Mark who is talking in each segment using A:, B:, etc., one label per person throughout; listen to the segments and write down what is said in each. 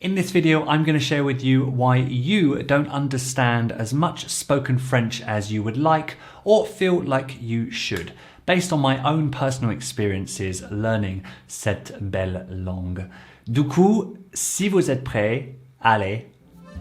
A: In this video, I'm going to share with you why you don't understand as much spoken French as you would like or feel like you should, based on my own personal experiences learning cette belle langue. Du coup, si vous êtes prêts, allez,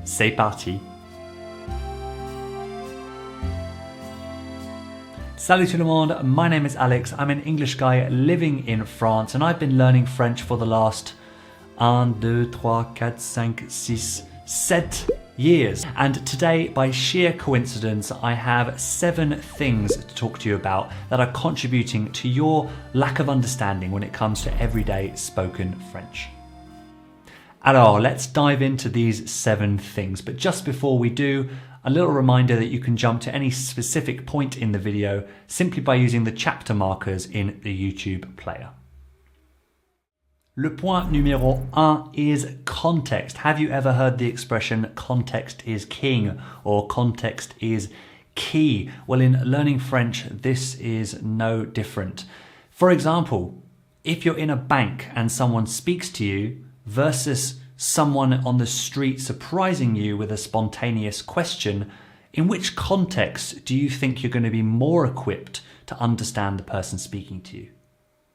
A: c'est parti. Salut tout le monde, my name is Alex. I'm an English guy living in France and I've been learning French for the last 1, 2, 3, 4, 5, 6, 7 years. And today, by sheer coincidence, I have 7 things to talk to you about that are contributing to your lack of understanding when it comes to everyday spoken French. Alors, let's dive into these 7 things. But just before we do, a little reminder that you can jump to any specific point in the video simply by using the chapter markers in the YouTube player. Le point numéro 1 is context. Have you ever heard the expression context is king or context is key? Well, in learning French, this is no different. For example, if you're in a bank and someone speaks to you versus someone on the street surprising you with a spontaneous question, in which context do you think you're going to be more equipped to understand the person speaking to you?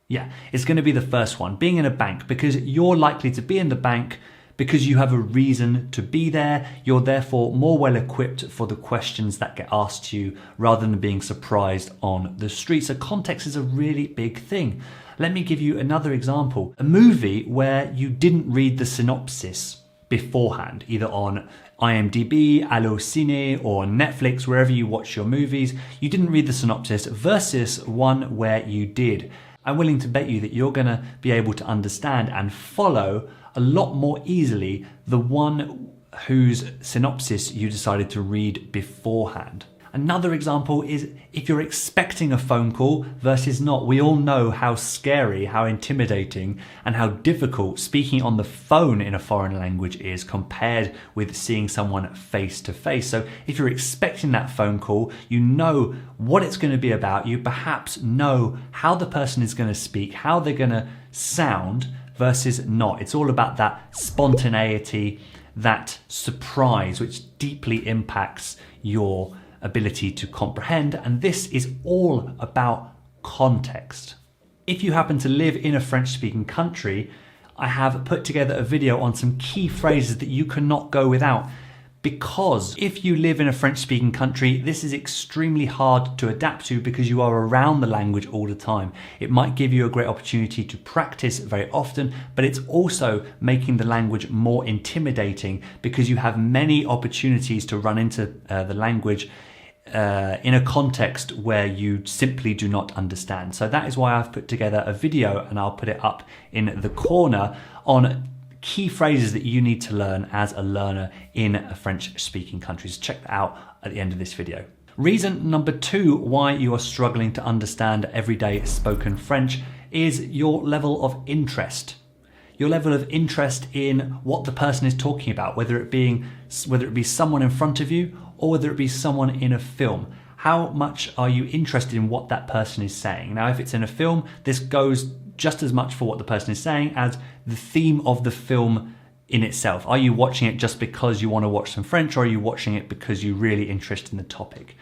A: Yeah, it's going to be the first one, being in a bank, because you're likely to be in the bank because you have a reason to be there. You're therefore more well equipped for the questions that get asked to you rather than being surprised on the street. So context is a really big thing. Let me give you another example. A movie where you didn't read the synopsis beforehand, either on IMDb, Allociné, or Netflix, wherever you watch your movies. You didn't read the synopsis versus one where you did. I'm willing to bet you that you're going to be able to understand and follow a lot more easily the one whose synopsis you decided to read beforehand. Another example is if you're expecting a phone call versus not. We all know how scary, how intimidating, and how difficult speaking on the phone in a foreign language is compared with seeing someone face to face. So if you're expecting that phone call, you know what it's going to be about. You perhaps know how the person is going to speak, how they're going to sound versus not. It's all about that spontaneity, that surprise, which deeply impacts your ability to comprehend, and this is all about context. If you happen to live in a French-speaking country, I have put together a video on some key phrases that you cannot go without, because if you live in a French-speaking country, this is extremely hard to adapt to because you are around the language all the time. It might give you a great opportunity to practice very often, but it's also making the language more intimidating because you have many opportunities to run into the language in a context where you simply do not understand. So that is why I've put together a video, and I'll put it up in the corner, on key phrases that you need to learn as a learner in a French-speaking country. So check that out at the end of this video. Reason number 2 why you are struggling to understand everyday spoken French is your level of interest. Your level of interest in what the person is talking about, whether it be someone in front of you or whether it be someone in a film. How much are you interested in what that person is saying? Now, if it's in a film, this goes just as much for what the person is saying as the theme of the film in itself. Are you watching it just because you want to watch some French, or are you watching it because you're really interested in the topic?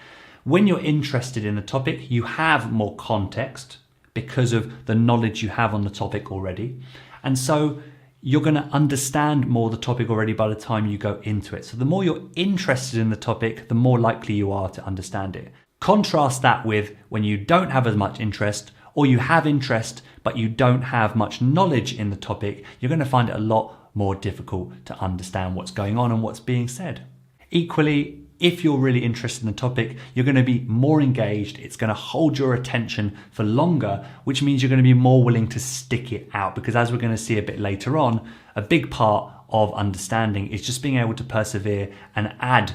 A: When you're interested in the topic, you have more context because of the knowledge you have on the topic already. And so you're going to understand more the topic already by the time you go into it. So the more you're interested in the topic, the more likely you are to understand it. Contrast that with when you don't have as much interest, or you have interest but you don't have much knowledge in the topic. You're going to find it a lot more difficult to understand what's going on and what's being said. Equally, if you're really interested in the topic, you're going to be more engaged. It's going to hold your attention for longer, which means you're going to be more willing to stick it out, because as we're going to see a bit later on, a big part of understanding is just being able to persevere and add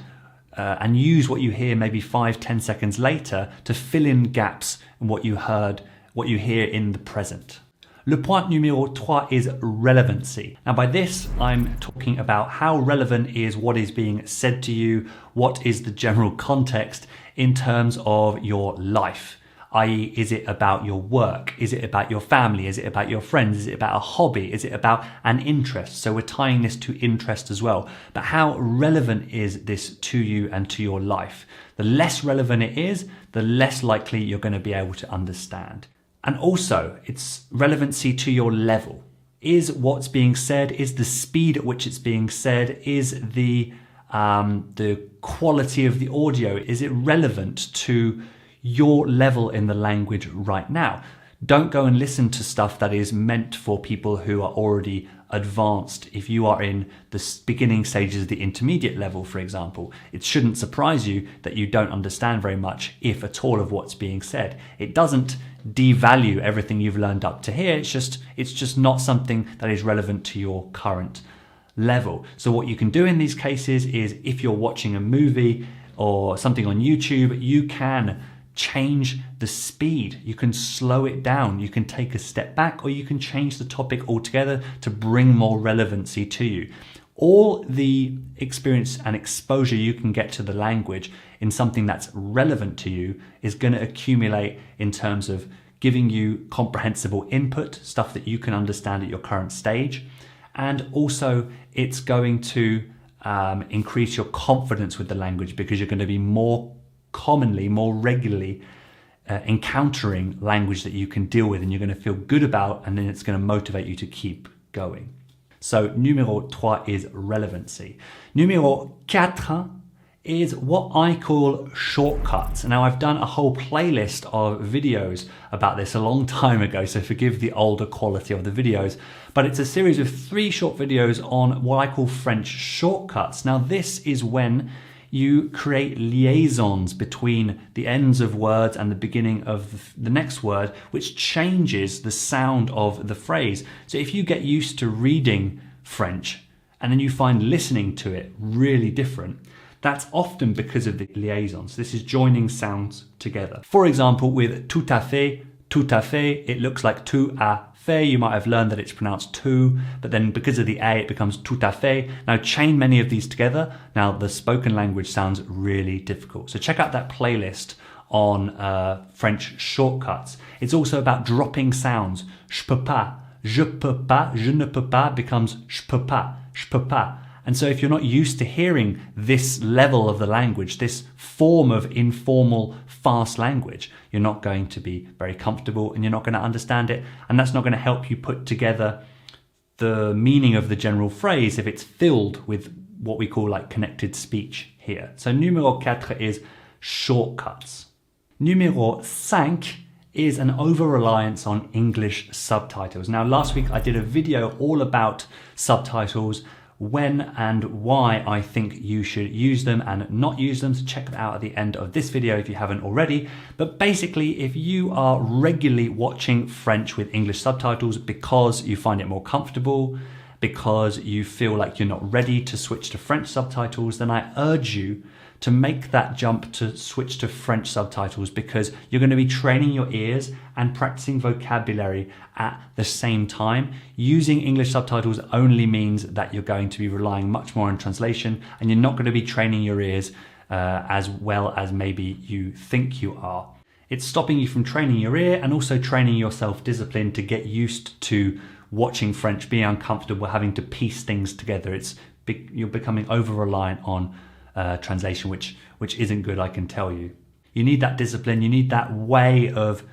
A: and use what you hear maybe 5-10 seconds later to fill in gaps in what you hear in the present. Le point numéro 3 is relevancy. Now by this, I'm talking about how relevant is what is being said to you, what is the general context in terms of your life. i.e. is it about your work? Is it about your family? Is it about your friends? Is it about a hobby? Is it about an interest? So we're tying this to interest as well. But how relevant is this to you and to your life? The less relevant it is, the less likely you're going to be able to understand. And also, it's relevancy to your level. Is what's being said, is the speed at which it's being said, is the quality of the audio, is it relevant to your level in the language right now? Don't go and listen to stuff that is meant for people who are already advanced. If you are in the beginning stages of the intermediate level, for example, it shouldn't surprise you that you don't understand very much, if at all, of what's being said. It doesn't devalue everything you've learned up to here. It's just not something that is relevant to your current level. So what you can do in these cases is, if you're watching a movie or something on YouTube, you can change the speed, you can slow it down, you can take a step back, or you can change the topic altogether to bring more relevancy to you. All the experience and exposure you can get to the language in something that's relevant to you is going to accumulate in terms of giving you comprehensible input, stuff that you can understand at your current stage. And also it's going to increase your confidence with the language, because you're going to be more regularly encountering language that you can deal with and you're going to feel good about, and then it's going to motivate you to keep going. So numéro 3 is relevancy. Numéro 4 is what I call shortcuts. Now, I've done a whole playlist of videos about this a long time ago, so forgive the older quality of the videos, but it's a series of 3 short videos on what I call French shortcuts. Now, this is when you create liaisons between the ends of words and the beginning of the next word, which changes the sound of the phrase. So if you get used to reading French and then you find listening to it really different, that's often because of the liaisons. This is joining sounds together. For example, with tout à fait, it looks like tout à fait. You might have learned that it's pronounced tout, but then because of the a, it becomes tout à fait. Now chain many of these together. Now the spoken language sounds really difficult. So check out that playlist on French shortcuts. It's also about dropping sounds. Je peux pas, je ne peux pas becomes je peux pas. And so if you're not used to hearing this level of the language, this form of informal, fast language, you're not going to be very comfortable and you're not going to understand it. And that's not going to help you put together the meaning of the general phrase if it's filled with what we call like connected speech here. So numéro 4 is shortcuts. Numéro 5 is an over-reliance on English subtitles. Now, last week I did a video all about subtitles, when and why I think you should use them and not use them. So check that out at the end of this video if you haven't already. But basically, if you are regularly watching French with English subtitles because you find it more comfortable, because you feel like you're not ready to switch to French subtitles, then I urge you to make that jump to switch to French subtitles, because you're going to be training your ears and practicing vocabulary at the same time. Using English subtitles only means that you're going to be relying much more on translation, and you're not going to be training your ears as well as maybe you think you are. It's stopping you from training your ear and also training your self-discipline to get used to watching French, being uncomfortable, having to piece things together. You're becoming over-reliant on translation, which isn't good, I can tell you. You need that discipline, you need that way of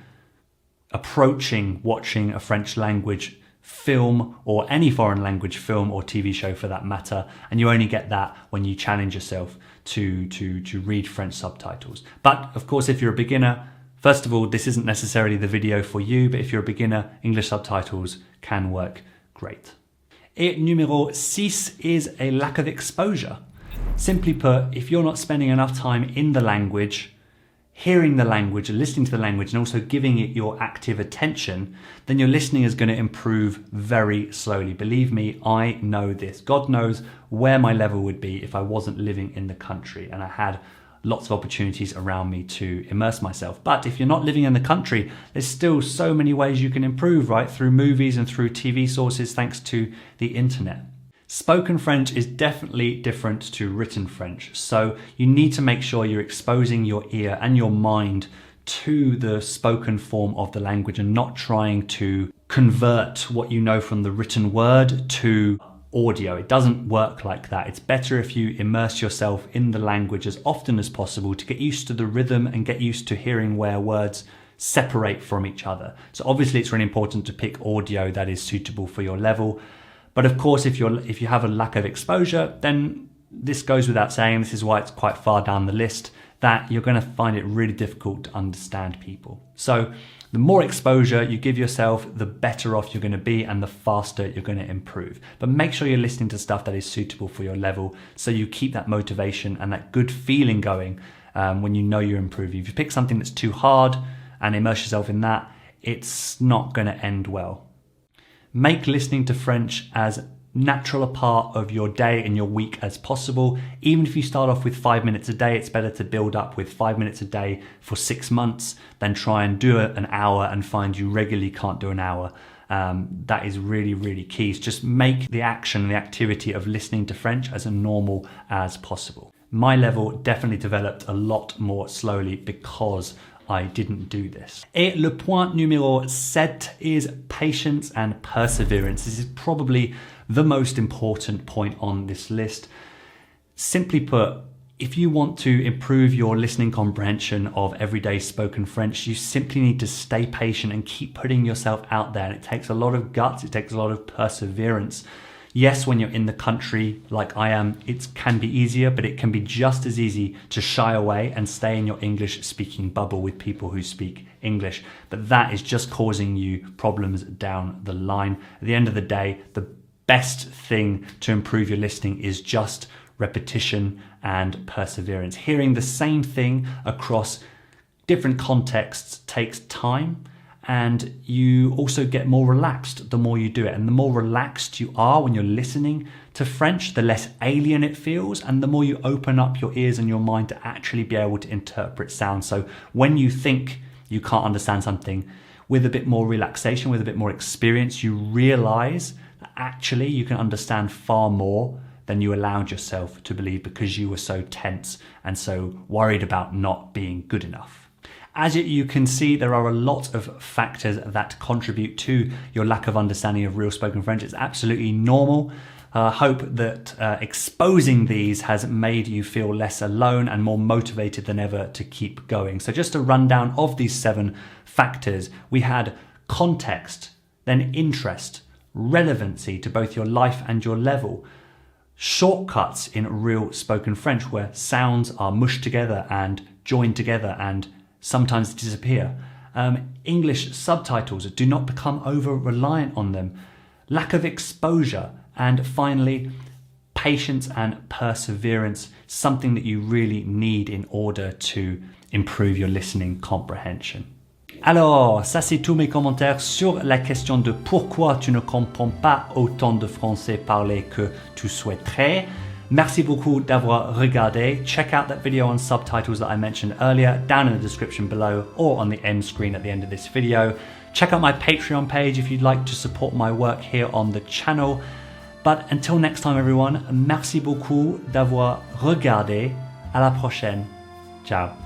A: approaching watching a French language film or any foreign language film or TV show for that matter, and you only get that when you challenge yourself to read French subtitles. But of course, if you're a beginner, first of all, this isn't necessarily the video for you, but if you're a beginner, English subtitles can work great. Et numéro 6 is a lack of exposure. Simply put, if you're not spending enough time in the language, hearing the language, listening to the language, and also giving it your active attention, then your listening is going to improve very slowly. Believe me, I know this. God knows where my level would be if I wasn't living in the country and I had lots of opportunities around me to immerse myself. But if you're not living in the country, there's still so many ways you can improve, right? Through movies and through TV sources, thanks to the internet. Spoken French is definitely different to written French, so you need to make sure you're exposing your ear and your mind to the spoken form of the language and not trying to convert what you know from the written word to audio. It doesn't work like that. It's better if you immerse yourself in the language as often as possible to get used to the rhythm and get used to hearing where words separate from each other. So obviously it's really important to pick audio that is suitable for your level. But of course, if you have a lack of exposure, then this goes without saying. This is why it's quite far down the list, that you're going to find it really difficult to understand people. So the more exposure you give yourself, the better off you're going to be and the faster you're going to improve. But make sure you're listening to stuff that is suitable for your level so you keep that motivation and that good feeling going when you know you're improving. If you pick something that's too hard and immerse yourself in that, it's not going to end well. Make listening to French as natural a part of your day and your week as possible. Even if you start off with 5 minutes a day, it's better to build up with 5 minutes a day for 6 months than try and do it an hour and find you regularly can't do an hour. That is really, really key. So just make the action, the activity of listening to French as normal as possible. My level definitely developed a lot more slowly because I didn't do this. Et le point numéro 7 is patience and perseverance. This is probably the most important point on this list. Simply put, if you want to improve your listening comprehension of everyday spoken French, you simply need to stay patient and keep putting yourself out there. And it takes a lot of guts, it takes a lot of perseverance. Yes, when you're in the country like I am, it can be easier, but it can be just as easy to shy away and stay in your English speaking bubble with people who speak English. But that is just causing you problems down the line. At the end of the day, the best thing to improve your listening is just repetition and perseverance. Hearing the same thing across different contexts takes time, and you also get more relaxed the more you do it. And the more relaxed you are when you're listening to French, the less alien it feels, and the more you open up your ears and your mind to actually be able to interpret sound. So when you think you can't understand something, with a bit more relaxation, with a bit more experience, you realize that actually you can understand far more than you allowed yourself to believe because you were so tense and so worried about not being good enough. As you can see, there are a lot of factors that contribute to your lack of understanding of real spoken French. It's absolutely normal. I hope that exposing these has made you feel less alone and more motivated than ever to keep going. So just a rundown of these 7 factors. We had context, then interest, relevancy to both your life and your level, shortcuts in real spoken French where sounds are mushed together and joined together and sometimes disappear. English subtitles, do not become over-reliant on them. Lack of exposure. And finally, patience and perseverance, something that you really need in order to improve your listening comprehension. Alors, ça c'est tous mes commentaires sur la question de pourquoi tu ne comprends pas autant de français parlé que tu souhaiterais. Merci beaucoup d'avoir regardé. Check out that video on subtitles that I mentioned earlier down in the description below or on the end screen at the end of this video. Check out my Patreon page if you'd like to support my work here on the channel. But until next time everyone, merci beaucoup d'avoir regardé. À la prochaine. Ciao.